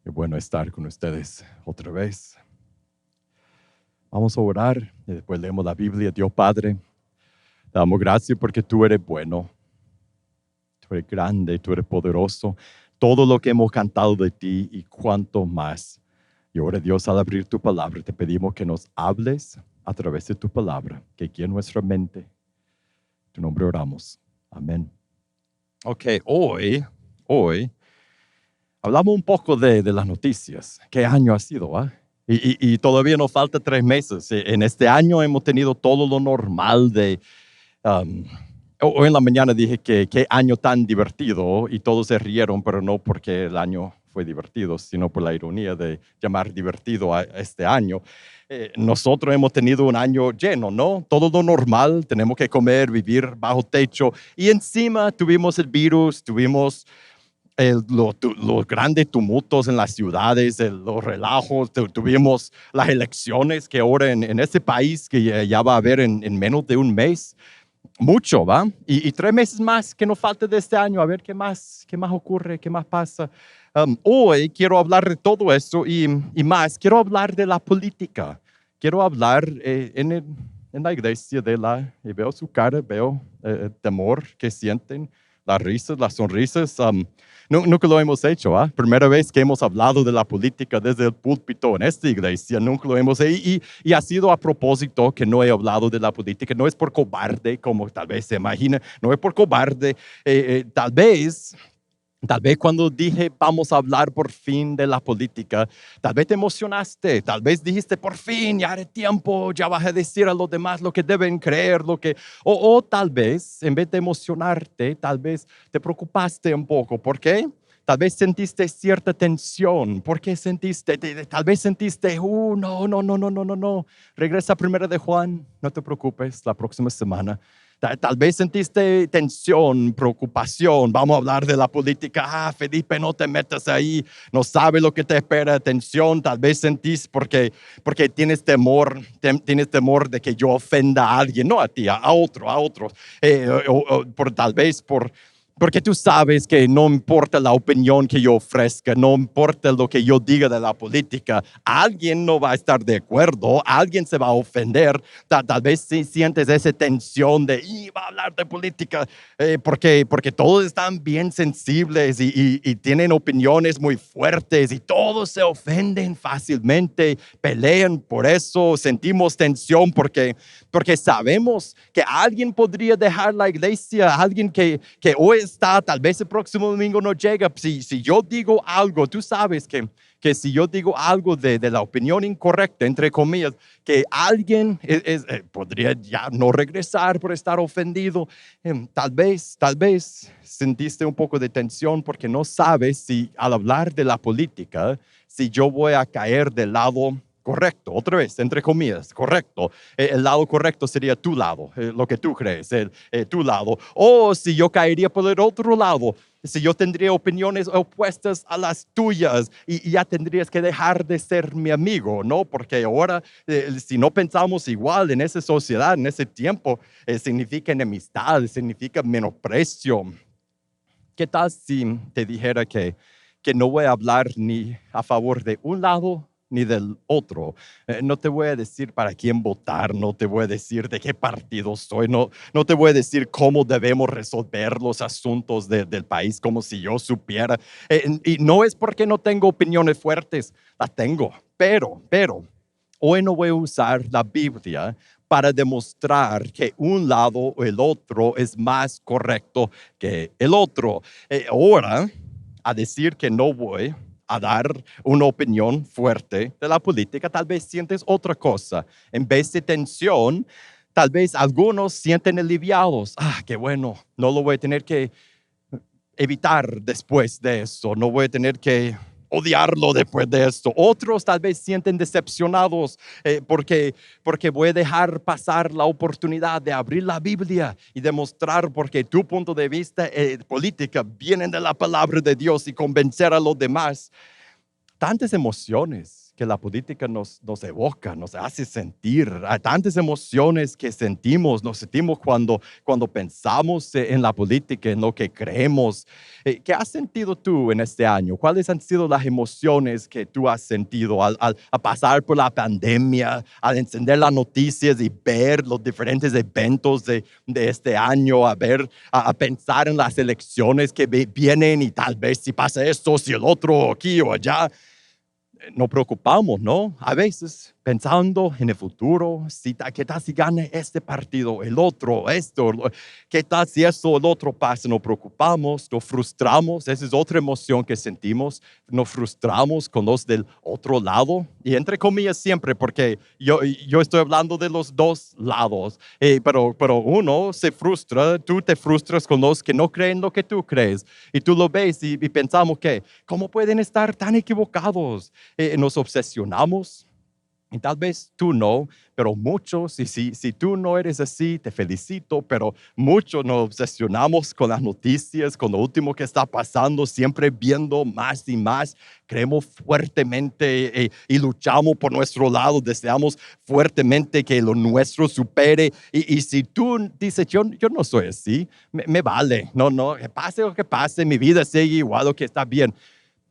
Qué bueno estar con ustedes otra vez. Vamos a orar y después leemos la Biblia. Dios Padre, te damos gracias porque tú eres bueno, tú eres grande, tú eres poderoso. Todo lo que hemos cantado de ti y cuánto más. Y ahora Dios, al abrir tu palabra, te pedimos que nos hables a través de tu palabra, que guíe nuestra mente. En tu nombre oramos. Amén. Ok, hoy hablamos un poco de las noticias. ¿Qué año ha sido? Y todavía nos falta 3 meses. En este año hemos tenido todo lo normal de... um, Hoy en la mañana dije que qué año tan divertido y todos se rieron, pero no porque el año fue divertido, sino por la ironía de llamar divertido a este año. Nosotros hemos tenido un año lleno, ¿no? Todo lo normal, tenemos que comer, vivir bajo techo y encima tuvimos el virus, tuvimos los grandes tumultos en las ciudades, los relajos, tuvimos las elecciones que ahora en este país que ya va a haber en menos de un mes, mucho, ¿va? Y 3 meses más que nos falta de este año, a ver qué más ocurre, qué más pasa. Hoy quiero hablar de todo eso y más, quiero hablar de la política, quiero hablar en la iglesia y veo su cara, veo el temor que sienten, las risas, las sonrisas. Nunca lo hemos hecho, ¿ah? Primera vez que hemos hablado de la política desde el púlpito en esta iglesia, nunca lo hemos hecho. Y ha sido a propósito que no he hablado de la política. No es por cobarde, como tal vez se imagina, no es por cobarde. Tal vez cuando dije vamos a hablar por fin de la política, tal vez te emocionaste, tal vez dijiste por fin, ya es tiempo, ya vas a decir a los demás lo que deben creer, o tal vez en vez de emocionarte, tal vez te preocupaste un poco. ¿Por qué? Tal vez sentiste cierta tensión. ¿Por qué sentiste? Tal vez sentiste, no. Regresa a 1 de Juan, no te preocupes, la próxima semana. Tal vez sentiste tensión, preocupación. Vamos a hablar de la política. Felipe, no te metas ahí. No sabes lo que te espera. Tensión. Tal vez sentís porque tienes temor de que yo ofenda a alguien, no a ti, a otros. Tal vez porque tú sabes que no importa la opinión que yo ofrezca, no importa lo que yo diga de la política, alguien no va a estar de acuerdo, alguien se va a ofender. Tal vez si sientes esa tensión de va a hablar de política, porque todos están bien sensibles y tienen opiniones muy fuertes y todos se ofenden fácilmente, pelean por eso, sentimos tensión porque sabemos que alguien podría dejar la iglesia, alguien que hoy está, tal vez el próximo domingo no llega. Si yo digo algo, tú sabes que si yo digo algo de la opinión incorrecta, entre comillas, que alguien podría ya no regresar por estar ofendido. Tal vez sentiste un poco de tensión porque no sabes si al hablar de la política, si yo voy a caer del lado correcto, otra vez, entre comillas, correcto. El lado correcto sería tu lado, lo que tú crees, tu lado. O si yo caería por el otro lado, si yo tendría opiniones opuestas a las tuyas y ya tendrías que dejar de ser mi amigo, ¿no? Porque ahora, si no pensamos igual en esa sociedad, en ese tiempo, significa enemistad, significa menosprecio. ¿Qué tal si te dijera que no voy a hablar ni a favor de un lado ni del otro? No te voy a decir para quién votar, no te voy a decir de qué partido soy, no te voy a decir cómo debemos resolver los asuntos del país como si yo supiera. Y no es porque no tengo opiniones fuertes, las tengo, pero hoy no voy a usar la Biblia para demostrar que un lado o el otro es más correcto que el otro. Ahora, a decir que no voy a dar una opinión fuerte de la política, tal vez sientes otra cosa. En vez de tensión, tal vez algunos sienten aliviados. Qué bueno, no lo voy a tener que evitar después de eso, no voy a tener que odiarlo después de esto. Otros tal vez sienten decepcionados porque voy a dejar pasar la oportunidad de abrir la Biblia y demostrar porque tu punto de vista política viene de la palabra de Dios y convencer a los demás. Tantas emociones que la política nos evoca, nos hace sentir. Hay tantas emociones que nos sentimos cuando pensamos en la política, en lo que creemos. ¿Qué has sentido tú en este año? ¿Cuáles han sido las emociones que tú has sentido al pasar por la pandemia, al encender las noticias y ver los diferentes eventos de este año, a pensar en las elecciones que vienen y tal vez si pasa esto, si el otro, aquí o allá? Nos preocupamos, ¿no? A veces pensando en el futuro, ¿qué tal si gana este partido, el otro, esto? ¿Qué tal si esto o el otro pasa? Nos preocupamos, nos frustramos, esa es otra emoción que sentimos, nos frustramos con los del otro lado, y entre comillas siempre, porque yo estoy hablando de los dos lados, pero uno se frustra, tú te frustras con los que no creen lo que tú crees, y tú lo ves y pensamos que, ¿cómo pueden estar tan equivocados? Nos obsesionamos. Y tal vez tú no, pero muchos, y si tú no eres así, te felicito, pero muchos nos obsesionamos con las noticias, con lo último que está pasando, siempre viendo más y más. Creemos fuertemente y luchamos por nuestro lado, deseamos fuertemente que lo nuestro supere. Y si tú dices, yo no soy así, me vale, no, que pase lo que pase, mi vida sigue igual, lo que está bien.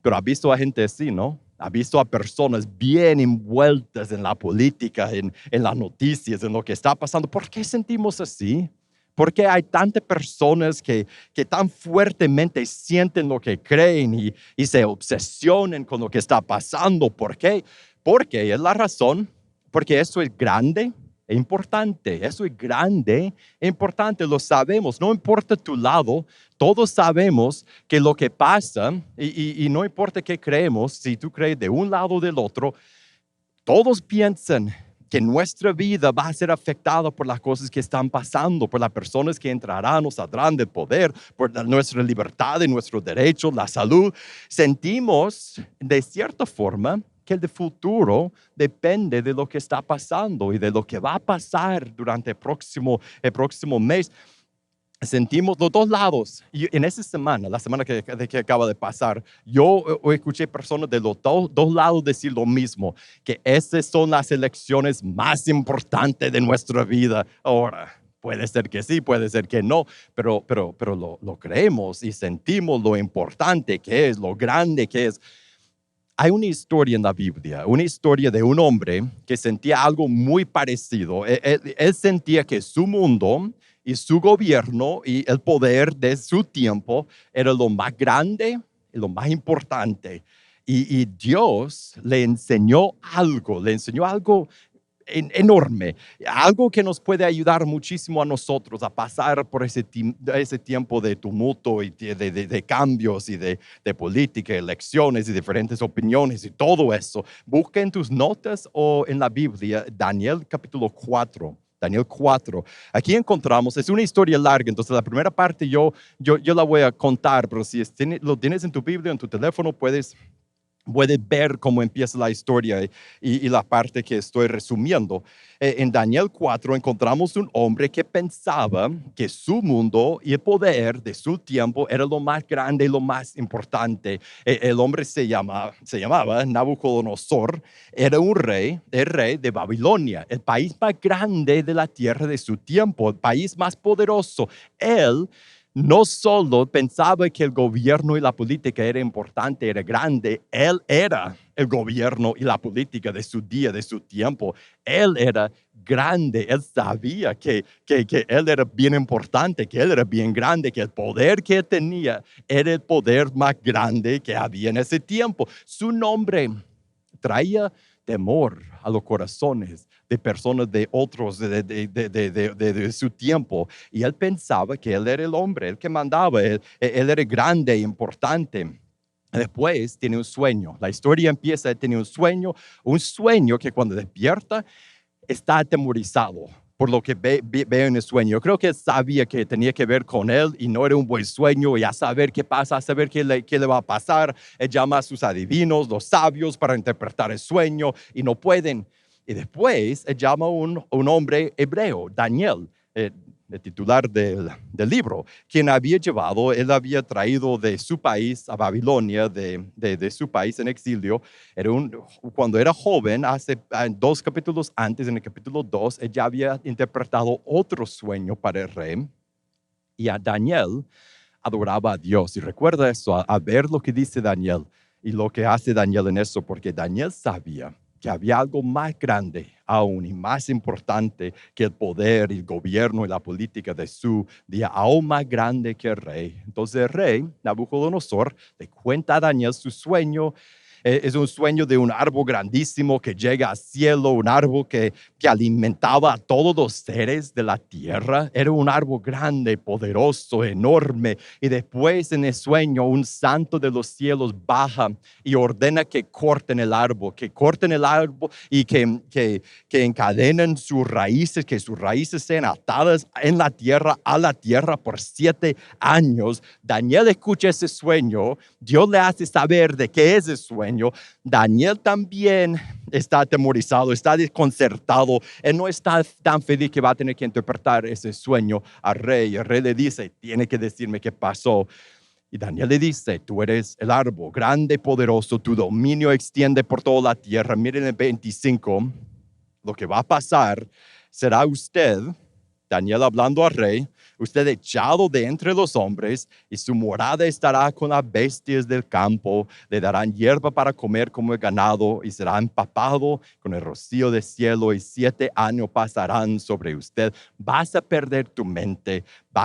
Pero has visto a gente así, ¿no? Ha visto a personas bien envueltas en la política, en las noticias, en lo que está pasando. ¿Por qué sentimos así? ¿Por qué hay tantas personas que tan fuertemente sienten lo que creen y se obsesionan con lo que está pasando? ¿Por qué? Porque es la razón, porque eso es grande e importante. Eso es grande e importante, lo sabemos. No importa tu lado, todos sabemos que lo que pasa, y no importa qué creemos, si tú crees de un lado o del otro, todos piensan que nuestra vida va a ser afectada por las cosas que están pasando, por las personas que entrarán o saldrán del poder, por nuestra libertad y nuestros derechos, la salud. Sentimos, de cierta forma, que el futuro depende de lo que está pasando y de lo que va a pasar durante el próximo mes. Sentimos los dos lados. Y en esa semana, la semana que acaba de pasar, yo escuché personas de los dos lados decir lo mismo, que esas son las elecciones más importantes de nuestra vida. Ahora, puede ser que sí, puede ser que no, pero lo creemos y sentimos lo importante que es, lo grande que es. Hay una historia en la Biblia, una historia de un hombre que sentía algo muy parecido. Él sentía que su mundo y su gobierno y el poder de su tiempo era lo más grande y lo más importante. Y Dios le enseñó algo enorme, algo que nos puede ayudar muchísimo a nosotros a pasar por ese tiempo de tumulto y de cambios y de política, elecciones y diferentes opiniones y todo eso. Busca en tus notas o en la Biblia Daniel capítulo 4. Daniel 4. Aquí encontramos, es una historia larga, entonces la primera parte yo la voy a contar, pero si lo tienes en tu Biblia, en tu teléfono, puedes ver cómo empieza la historia y la parte que estoy resumiendo. En Daniel 4 encontramos un hombre que pensaba que su mundo y el poder de su tiempo era lo más grande y lo más importante. El hombre se llamaba Nabucodonosor, era el rey de Babilonia, el país más grande de la tierra de su tiempo, el país más poderoso. Él no solo pensaba que el gobierno y la política era importante, era grande, él era el gobierno y la política de su día, de su tiempo. Él era grande, él sabía que él era bien importante, que él era bien grande, que el poder que él tenía era el poder más grande que había en ese tiempo. Su nombre traía temor a los corazones de personas de otros, de su tiempo. Y él pensaba que él era el hombre, el que mandaba, él era grande e importante. Después tiene un sueño. La historia empieza, él tiene un sueño que cuando despierta está atemorizado por lo que ve en el sueño. Yo creo que él sabía que tenía que ver con él y no era un buen sueño, y a saber qué pasa, a saber qué le va a pasar. Él llama a sus adivinos, los sabios, para interpretar el sueño y no pueden. Y después él llama a un hombre hebreo, Daniel. el titular del libro, quien él había traído de su país a Babilonia, de su país en exilio. Cuando era joven, hace 2 capítulos antes, en el capítulo 2, él ya había interpretado otro sueño para el rey, y a Daniel adoraba a Dios. Y recuerda eso, a ver lo que dice Daniel y lo que hace Daniel en eso, porque Daniel sabía que había algo más grande aún y más importante que el poder y el gobierno y la política de su día, aún más grande que el rey. Entonces el rey, Nabucodonosor, le cuenta a Daniel su sueño. Es un sueño de un árbol grandísimo que llega al cielo, un árbol que alimentaba a todos los seres de la tierra. Era un árbol grande, poderoso, enorme. Y después en el sueño un santo de los cielos baja y ordena que corten el árbol y que encadenen sus raíces, que sus raíces sean atadas en la tierra, a la tierra por 7 años. Daniel escucha ese sueño, Dios le hace saber de qué es el sueño. Daniel también está atemorizado, está desconcertado. Él no está tan feliz que va a tener que interpretar ese sueño al rey. El rey le dice, tiene que decirme qué pasó. Y Daniel le dice, tú eres el árbol grande y poderoso, tu dominio extiende por toda la tierra. Miren el 25, lo que va a pasar será usted, Daniel hablando al rey, usted echado de entre los hombres, y su morada estará con las bestias del campo. Le darán hierba para comer como el ganado, y será empapado con el rocío del cielo, y 7 años pasarán sobre usted. Vas a perder tu mente.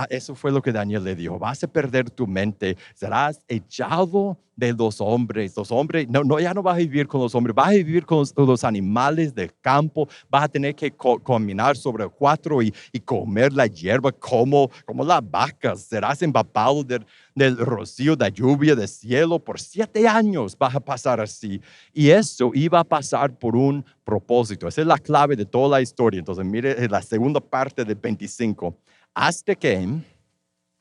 Eso fue lo que Daniel le dijo. Vas a perder tu mente. Serás echado de los hombres. Los hombres, ya no vas a vivir con los hombres, vas a vivir con los animales del campo. Vas a tener que caminar sobre el 4 y comer la hierba como las vacas. Serás empapado del rocío de lluvia del cielo. Por 7 años vas a pasar así. Y eso iba a pasar por un propósito. Esa es la clave de toda la historia. Entonces, mire la segunda parte del 25. Hasta que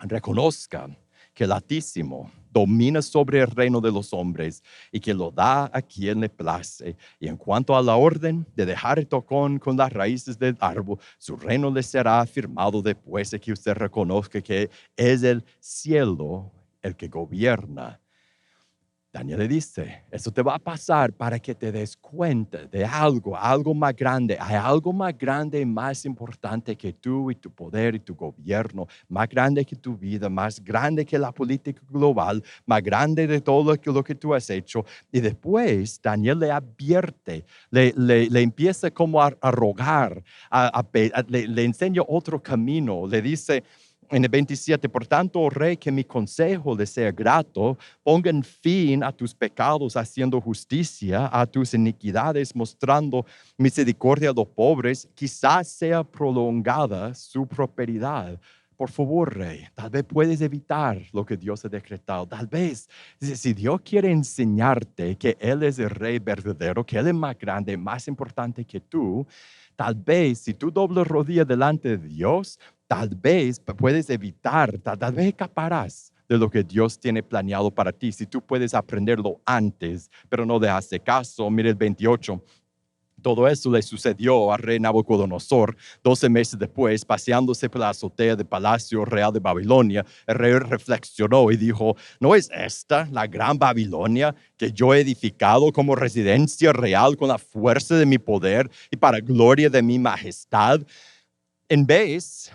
reconozca que el Altísimo domina sobre el reino de los hombres y que lo da a quien le place. Y en cuanto a la orden de dejar el tocón con las raíces del árbol, su reino le será afirmado después de que usted reconozca que es el cielo el que gobierna. Daniel le dice, eso te va a pasar para que te des cuenta de algo más grande. Hay algo más grande y más importante que tú y tu poder y tu gobierno, más grande que tu vida, más grande que la política global, más grande de todo lo que tú has hecho. Y después Daniel le advierte, le empieza como a rogar, le enseña otro camino, le dice, en el 27, por tanto, oh rey, que mi consejo le sea grato, pongan fin a tus pecados haciendo justicia, a tus iniquidades mostrando misericordia a los pobres, quizás sea prolongada su prosperidad. Por favor, rey, tal vez puedes evitar lo que Dios ha decretado. Tal vez, si Dios quiere enseñarte que Él es el rey verdadero, que Él es más grande, más importante que tú, tal vez si tú dobles rodillas delante de Dios, tal vez puedes evitar, tal vez escaparás de lo que Dios tiene planeado para ti. Si tú puedes aprenderlo antes, pero no le hace caso. Mire el 28. Todo eso le sucedió al rey Nabucodonosor 12 meses después, paseándose por la azotea del Palacio Real de Babilonia. El rey reflexionó y dijo, ¿no es esta la gran Babilonia que yo he edificado como residencia real con la fuerza de mi poder y para gloria de mi majestad? En vez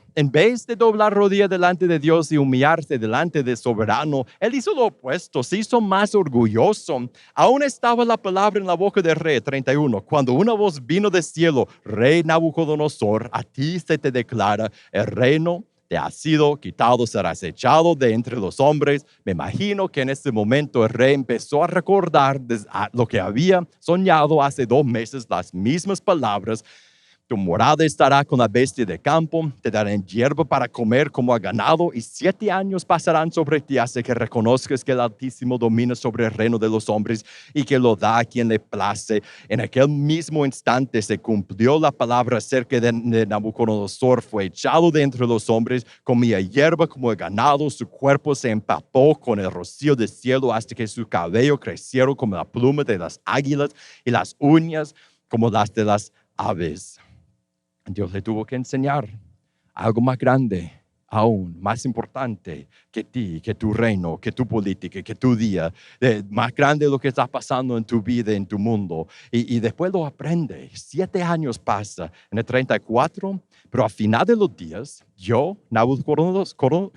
de doblar rodillas delante de Dios y humillarse delante del soberano, él hizo lo opuesto, se hizo más orgulloso. Aún estaba la palabra en la boca del rey, 31, cuando una voz vino del cielo, rey Nabucodonosor, a ti se te declara, el reino te ha sido quitado, serás echado de entre los hombres. Me imagino que en ese momento el rey empezó a recordar lo que había soñado hace 2 meses, las mismas palabras. Tu morada estará con la bestia de campo, te darán hierba para comer como a ganado, y 7 años pasarán sobre ti hasta que reconozcas que el Altísimo domina sobre el reino de los hombres y que lo da a quien le place. En aquel mismo instante se cumplió la palabra acerca de Nabucodonosor. Fue echado de entre los hombres, comía hierba como el ganado, su cuerpo se empapó con el rocío del cielo hasta que su cabello crecieron como la pluma de las águilas y las uñas como las de las aves. Dios le tuvo que enseñar algo más grande, aún más importante que ti, que tu reino, que tu política, que tu día, más grande lo que está pasando en tu vida, en tu mundo. Y después lo aprende. 7 años pasa, en el 34, pero al final de los días, yo, Nabucodonosor,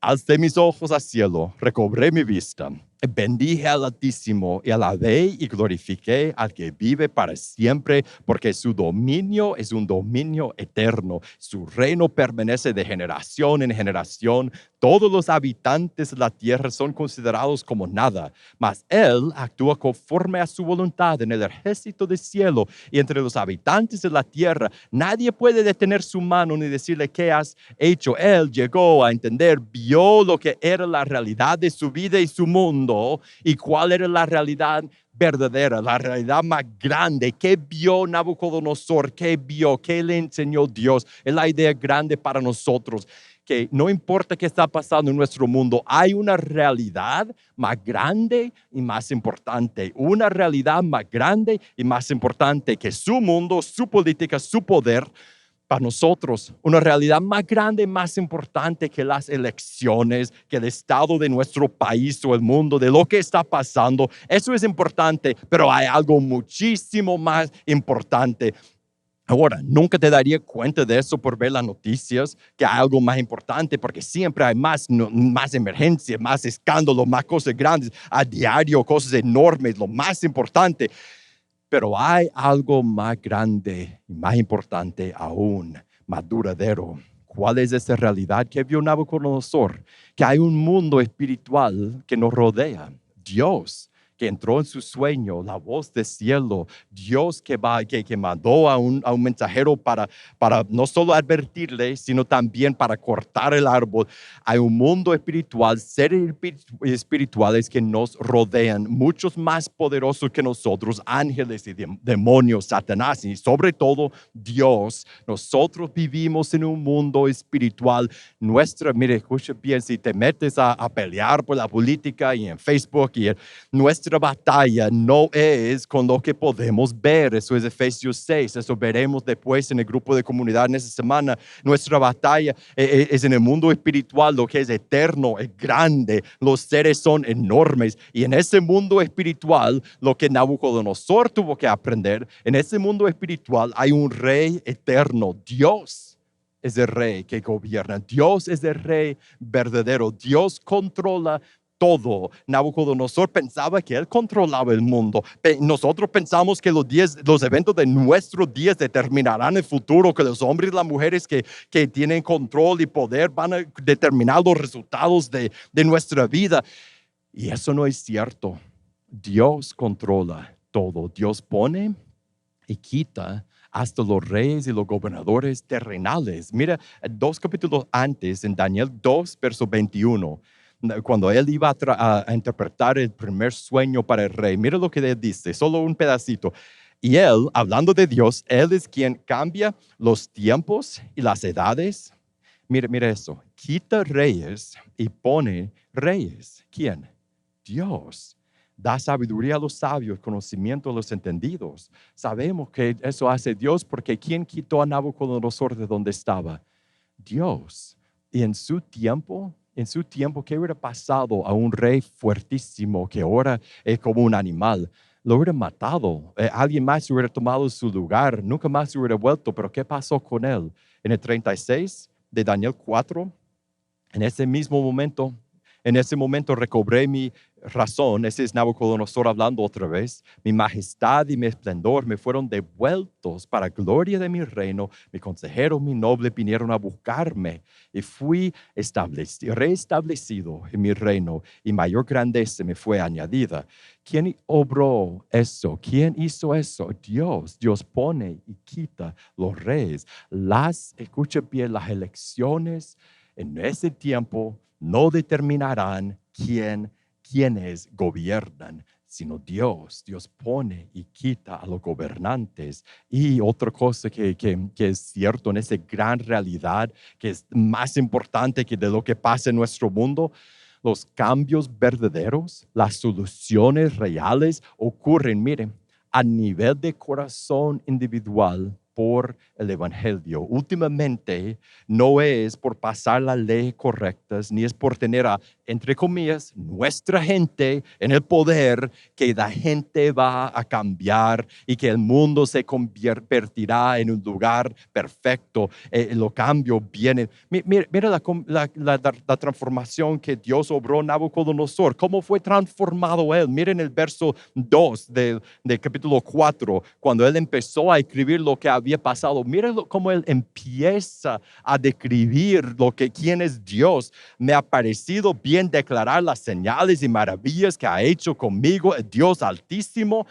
alcé mis ojos al cielo, recobré mi vista, bendije al Altísimo y alabé y glorifiqué al que vive para siempre, porque su dominio es un dominio eterno. Su reino permanece de generación en generación. Todos los habitantes de la tierra son considerados como nada, mas Él actúa conforme a su voluntad en el ejército del cielo y entre los habitantes de la tierra. Nadie puede detener su mano ni decirle qué has hecho. Él llegó a entender, vio lo que era la realidad de su vida y su mundo y cuál era la realidad verdadera, la realidad más grande. ¿Qué vio Nabucodonosor? ¿Qué vio? ¿Qué le enseñó Dios? Es la idea grande para nosotros, que no importa qué está pasando en nuestro mundo, hay una realidad más grande y más importante. Una realidad más grande y más importante que su mundo, su política, su poder. Para nosotros, una realidad más grande, más importante que las elecciones, que el estado de nuestro país o el mundo, de lo que está pasando. Eso es importante, pero hay algo muchísimo más importante. Ahora, nunca te daría cuenta de eso por ver las noticias, que hay algo más importante, porque siempre hay más, más emergencias, más escándalos, más cosas grandes, a diario, cosas enormes, lo más importante. Pero hay algo más grande y más importante aún, más duradero. ¿Cuál es esa realidad que vio Nabucodonosor? Que hay un mundo espiritual que nos rodea. Dios, que entró en su sueño, la voz del cielo, Dios que mandó a un mensajero para no solo advertirle, sino también para cortar el árbol. Hay un mundo espiritual, seres espirituales que nos rodean, muchos más poderosos que nosotros, ángeles y demonios, Satanás y sobre todo Dios. Nosotros vivimos en un mundo espiritual. Mire, escucha bien, si te metes a pelear por la política y en Facebook nuestra batalla no es con lo que podemos ver. Eso es Efesios 6. Eso veremos después en el grupo de comunidad en esta semana. Nuestra batalla es en el mundo espiritual, lo que es eterno, es grande. Los seres son enormes. Y en ese mundo espiritual, lo que Nabucodonosor tuvo que aprender, en ese mundo espiritual hay un rey eterno, Dios. Es el rey que gobierna. Dios es el rey verdadero. Dios controla todo. Nabucodonosor pensaba que él controlaba el mundo. Nosotros pensamos que los eventos de nuestros días determinarán el futuro, que los hombres y las mujeres que tienen control y poder van a determinar los resultados de nuestra vida. Y eso no es cierto. Dios controla todo. Dios pone y quita hasta los reyes y los gobernadores terrenales. Mira, 2 capítulos antes, en Daniel 2, verso 21, cuando él iba a interpretar el primer sueño para el rey, mira lo que él dice, solo un pedacito. Y él, hablando de Dios, él es quien cambia los tiempos y las edades. Mira eso, quita reyes y pone reyes. ¿Quién? Dios. Da sabiduría a los sabios, conocimiento a los entendidos. Sabemos que eso hace Dios, porque ¿quién quitó a Nabucodonosor de donde estaba? Dios. Y en su tiempo, ¿qué hubiera pasado a un rey fuertísimo que ahora es como un animal? Lo hubiera matado. Alguien más hubiera tomado su lugar. Nunca más hubiera vuelto. Pero ¿qué pasó con él? En el 36 de Daniel 4, en ese mismo momento, recobré mi razón. Ese es Nabucodonosor hablando otra vez. Mi majestad y mi esplendor me fueron devueltos para gloria de mi reino. Mi consejero, mi noble vinieron a buscarme y fui reestablecido en mi reino y mayor grandeza me fue añadida. ¿Quién obró eso? ¿Quién hizo eso? Dios. Dios pone y quita los reyes. Escucha bien, las elecciones en ese tiempo no determinarán quiénes gobiernan, sino Dios. Dios pone y quita a los gobernantes. Y otra cosa que es cierto en esa gran realidad, que es más importante que de lo que pasa en nuestro mundo, los cambios verdaderos, las soluciones reales ocurren, miren, a nivel de corazón individual por el Evangelio. Últimamente no es por pasar la ley correctas, ni es por tener a, entre comillas, nuestra gente en el poder, que la gente va a cambiar y que el mundo se convertirá en un lugar perfecto. Los cambios vienen. Mira la transformación que Dios obró en Nabucodonosor. ¿Cómo fue transformado él? Miren el verso 2 del capítulo 4, cuando él empezó a escribir lo que había pasado. Miren cómo él empieza a describir quién es Dios. Me ha parecido bien declarar las señales y maravillas que ha hecho conmigo el Dios Altísimo.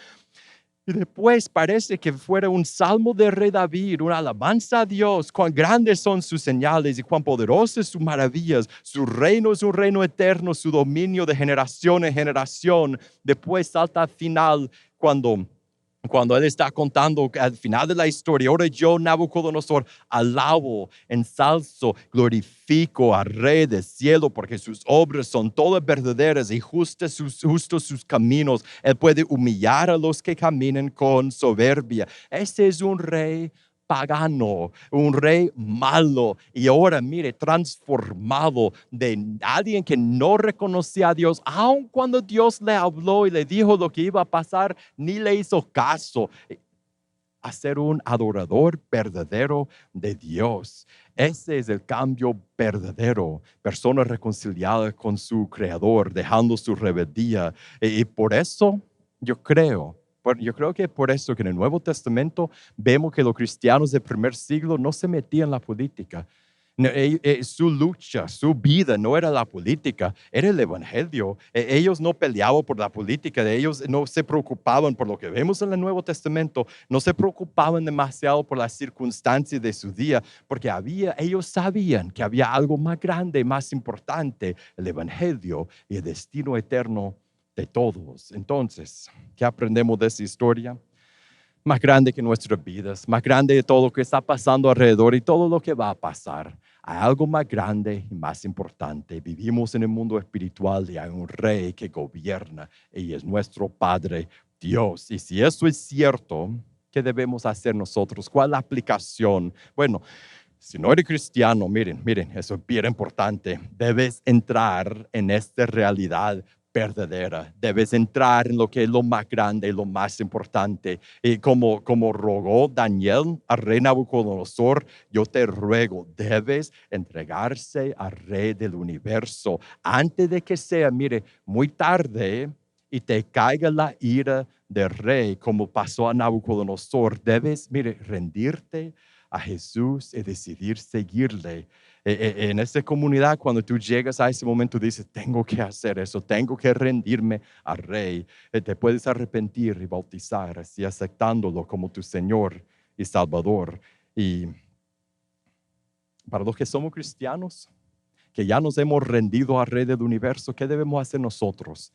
Y después parece que fuera un salmo de rey David, una alabanza a Dios. Cuán grandes son sus señales y cuán poderosas sus maravillas. Su reino es un reino eterno, su dominio de generación en generación. Después salta al final cuando él está contando al final de la historia. Ahora yo, Nabucodonosor, alabo, ensalzo, glorifico al Rey del cielo, porque sus obras son todas verdaderas y justos sus caminos. Él puede humillar a los que caminan con soberbia. Ese es un rey pagano, un rey malo, y ahora mire, transformado de alguien que no reconocía a Dios, aun cuando Dios le habló y le dijo lo que iba a pasar, ni le hizo caso, a ser un adorador verdadero de Dios. Ese es el cambio verdadero. Personas reconciliadas con su Creador, dejando su rebeldía. Y por eso yo creo que por eso que en el Nuevo Testamento vemos que los cristianos del primer siglo no se metían en la política. No, su lucha, su vida no era la política, era el Evangelio. Ellos no peleaban por la política, ellos no se preocupaban por lo que vemos en el Nuevo Testamento, no se preocupaban demasiado por las circunstancias de su día, porque ellos sabían que había algo más grande, más importante, el Evangelio y el destino eterno de todos. Entonces, ¿qué aprendemos de esa historia? Más grande que nuestras vidas, más grande de todo lo que está pasando alrededor y todo lo que va a pasar. Hay algo más grande y más importante. Vivimos en el mundo espiritual y hay un rey que gobierna y es nuestro Padre Dios. Y si eso es cierto, ¿qué debemos hacer nosotros? ¿Cuál es la aplicación? Bueno, si no eres cristiano, miren, eso es bien importante. Debes entrar en esta realidad verdadera. Debes entrar en lo que es lo más grande y lo más importante. Y como rogó Daniel al rey Nabucodonosor, yo te ruego, debes entregarse al rey del universo antes de que sea, mire, muy tarde y te caiga la ira del rey, como pasó a Nabucodonosor. Debes, mire, rendirte a Jesús y decidir seguirle. En esta comunidad, cuando tú llegas a ese momento, dices, tengo que hacer eso, tengo que rendirme al Rey. Te puedes arrepentir y bautizar, así aceptándolo como tu Señor y Salvador. Y para los que somos cristianos, que ya nos hemos rendido al Rey del universo, ¿qué debemos hacer nosotros?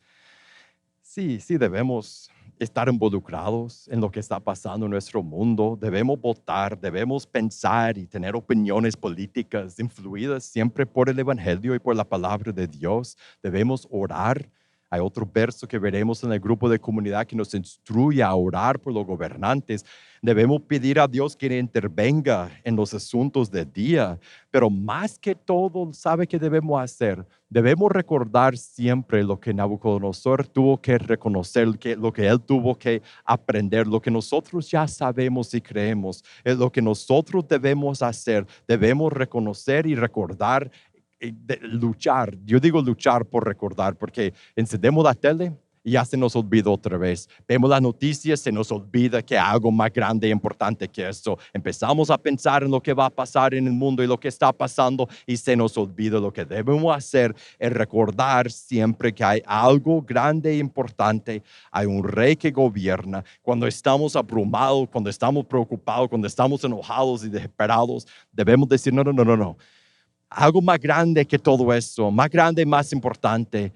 Sí, debemos estar involucrados en lo que está pasando en nuestro mundo. Debemos votar, debemos pensar y tener opiniones políticas influidas siempre por el Evangelio y por la palabra de Dios. Debemos orar. Hay otro verso que veremos en el grupo de comunidad que nos instruye a orar por los gobernantes. Debemos pedir a Dios que intervenga en los asuntos del día. Pero más que todo, ¿sabe qué debemos hacer? Debemos recordar siempre lo que Nabucodonosor tuvo que reconocer, lo que él tuvo que aprender, lo que nosotros ya sabemos y creemos, es lo que nosotros debemos hacer. Debemos reconocer y recordar, luchar. Yo digo luchar por recordar, porque encendemos la tele y ya se nos olvidó otra vez. Vemos las noticias, se nos olvida que hay algo más grande e importante que eso. Empezamos a pensar en lo que va a pasar en el mundo y lo que está pasando y se nos olvida. Lo que debemos hacer es recordar siempre que hay algo grande e importante. Hay un rey que gobierna. Cuando estamos abrumados, cuando estamos preocupados, cuando estamos enojados y desesperados, debemos decir, no. Algo más grande que todo eso, más grande y más importante.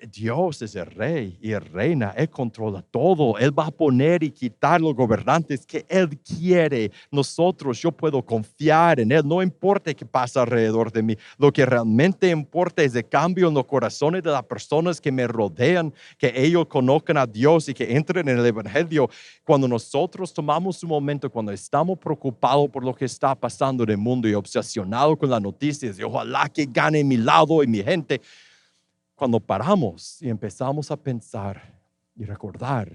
Dios es el rey y el reina, Él controla todo. Él va a poner y quitar los gobernantes que Él quiere. Yo puedo confiar en Él, no importa qué pasa alrededor de mí. Lo que realmente importa es el cambio en los corazones de las personas que me rodean, que ellos conozcan a Dios y que entren en el Evangelio. Cuando nosotros tomamos un momento, cuando estamos preocupados por lo que está pasando en el mundo y obsesionados con las noticias, y ojalá que gane mi lado y mi gente, cuando paramos y empezamos a pensar y recordar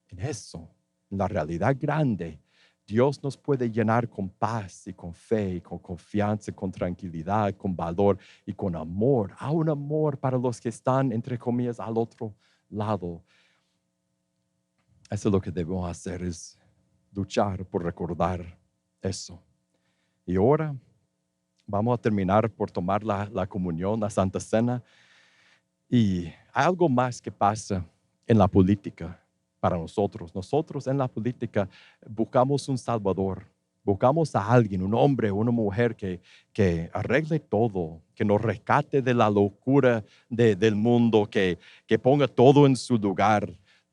en eso, en la realidad grande, Dios nos puede llenar con paz y con fe y con confianza, con tranquilidad, con valor y con amor. Hay un amor para los que están, entre comillas, al otro lado. Eso es lo que debemos hacer, es luchar por recordar eso. Y ahora vamos a terminar por tomar la comunión, la Santa Cena. Y hay algo más que pasa en la política para nosotros. Nosotros en la política buscamos un salvador, buscamos a alguien, un hombre o una mujer que arregle todo, que nos rescate de la locura del mundo, que ponga todo en su lugar.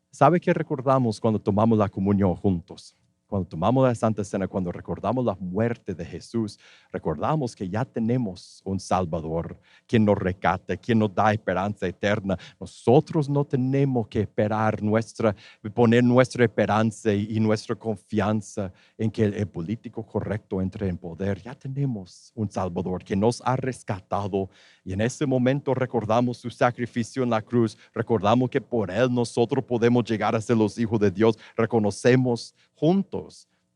¿Sabe qué recordamos cuando tomamos la comunión juntos? Cuando tomamos la Santa Cena, cuando recordamos la muerte de Jesús, recordamos que ya tenemos un Salvador, quien nos rescata, quien nos da esperanza eterna. Nosotros no tenemos que poner nuestra esperanza y nuestra confianza en que el político correcto entre en poder. Ya tenemos un Salvador que nos ha rescatado y en ese momento recordamos su sacrificio en la cruz, recordamos que por Él nosotros podemos llegar a ser los hijos de Dios, reconocemos juntos.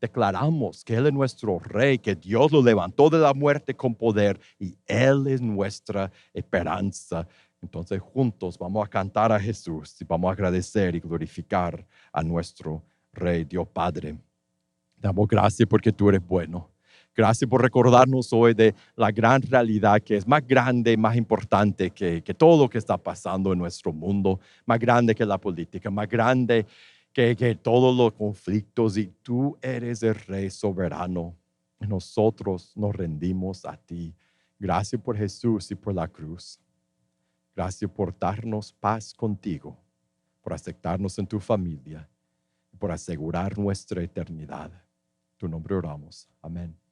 Declaramos que Él es nuestro Rey, que Dios lo levantó de la muerte con poder y Él es nuestra esperanza. Entonces juntos vamos a cantar a Jesús y vamos a agradecer y glorificar a nuestro Rey, Dios Padre. Damos gracias porque tú eres bueno. Gracias por recordarnos hoy de la gran realidad que es más grande, más importante que todo lo que está pasando en nuestro mundo, más grande que la política, más grande que todos los conflictos. Y tú eres el Rey soberano. Y nosotros nos rendimos a ti. Gracias por Jesús y por la cruz. Gracias por darnos paz contigo, por aceptarnos en tu familia, por asegurar nuestra eternidad. En tu nombre oramos. Amén.